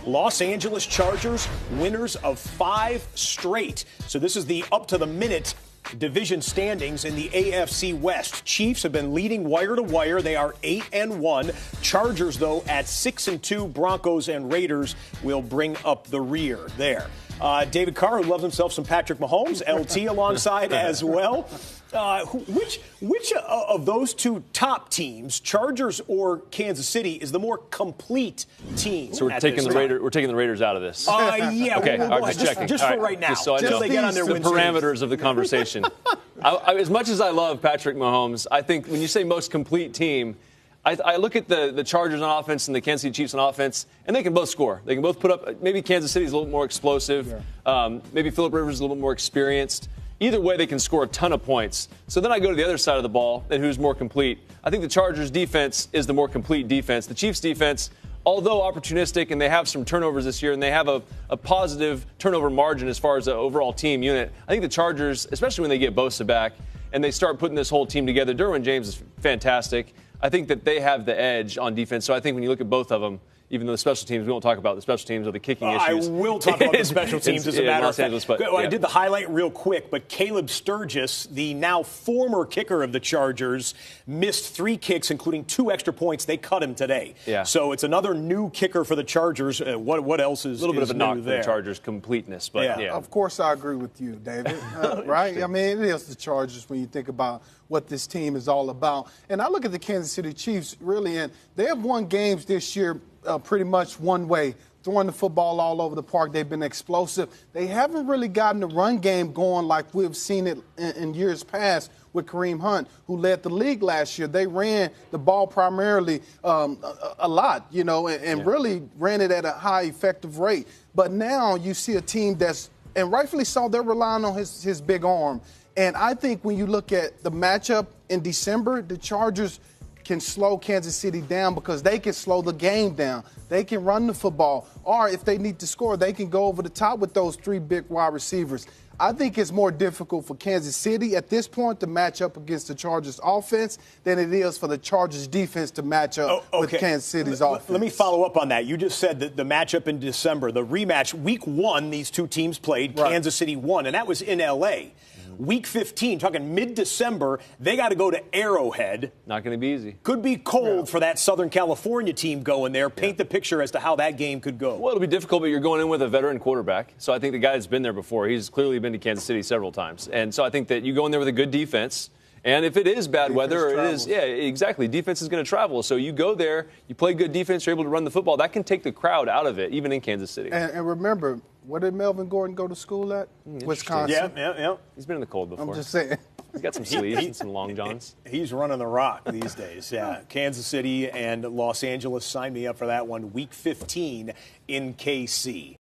Los Angeles Chargers, winners of 5 straight. So this is the up-to-the-minute division standings in the AFC West. Chiefs have been leading wire to wire. They are 8-1. Chargers, though, at 6-2. Broncos and Raiders will bring up the rear there. David Carr, who loves himself some Patrick Mahomes, LT alongside as well. Which of those two top teams, Chargers or Kansas City, is the more complete team? So we're taking the Raiders out of this. Yeah. Okay, we'll I'm just checking. Just for right now. Just so I know they get on their the parameters of the conversation. As much as I love Patrick Mahomes, I think when you say most complete team, I look at the Chargers on offense and the Kansas City Chiefs on offense, and they can both score. They can both put up. Maybe Kansas City is a little more explosive. Yeah. Maybe Phillip Rivers is a little bit more experienced. Either way, they can score a ton of points. So then I go to the other side of the ball, and who's more complete? I think the Chargers' defense is the more complete defense. The Chiefs' defense, although opportunistic, and they have some turnovers this year, and they have a positive turnover margin as far as the overall team unit, I think the Chargers, especially when they get Bosa back and they start putting this whole team together, Derwin James is fantastic. I think that they have the edge on defense. So I think when you look at both of them, even though the special teams, we won't talk about the special teams or the kicking issues. I will talk about the special teams as a matter of fact. But, I did the highlight real quick, but Caleb Sturgis, the now former kicker of the Chargers, missed 3 kicks, including 2 extra points. They cut him today. Yeah. So it's another new kicker for the Chargers. What else is a little bit of a knock there? For the Chargers' completeness. But yeah. Of course, I agree with you, David. Right? I mean, it is the Chargers when you think about what this team is all about. And I look at the Kansas City Chiefs, really, and they have won games this year pretty much one way, throwing the football all over the park. They've been explosive. They haven't really gotten the run game going like we've seen it in years past with Kareem Hunt, who led the league last year. They ran the ball primarily a lot, and really ran it at a high effective rate. But now you see a team that's, and rightfully so, they're relying on his big arm. And I think when you look at the matchup in December, the Chargers can slow Kansas City down because they can slow the game down. They can run the football. Or if they need to score, they can go over the top with those 3 big wide receivers. I think it's more difficult for Kansas City at this point to match up against the Chargers offense than it is for the Chargers defense to match up with Kansas City's offense. Let me follow up on that. You just said that the matchup in December, the rematch, week 1, these two teams played. Right. Kansas City won, and that was in L.A. Week 15, talking mid-December, they got to go to Arrowhead. Not going to be easy. Could be cold for that Southern California team going there. Paint the picture as to how that game could go. Well, it'll be difficult, but you're going in with a veteran quarterback. So I think the guy that's been there before, he's clearly been to Kansas City several times. And so I think that you go in there with a good defense. And if it is bad weather, or it is, exactly. Defense is going to travel. So you go there, you play good defense, you're able to run the football. That can take the crowd out of it, even in Kansas City. And remember, where did Melvin Gordon go to school at? Wisconsin. Yeah. He's been in the cold before. I'm just saying. He's got some sleeves and some long johns. He's running the rock these days. Yeah. Kansas City and Los Angeles, sign me up for that one. Week 15 in KC.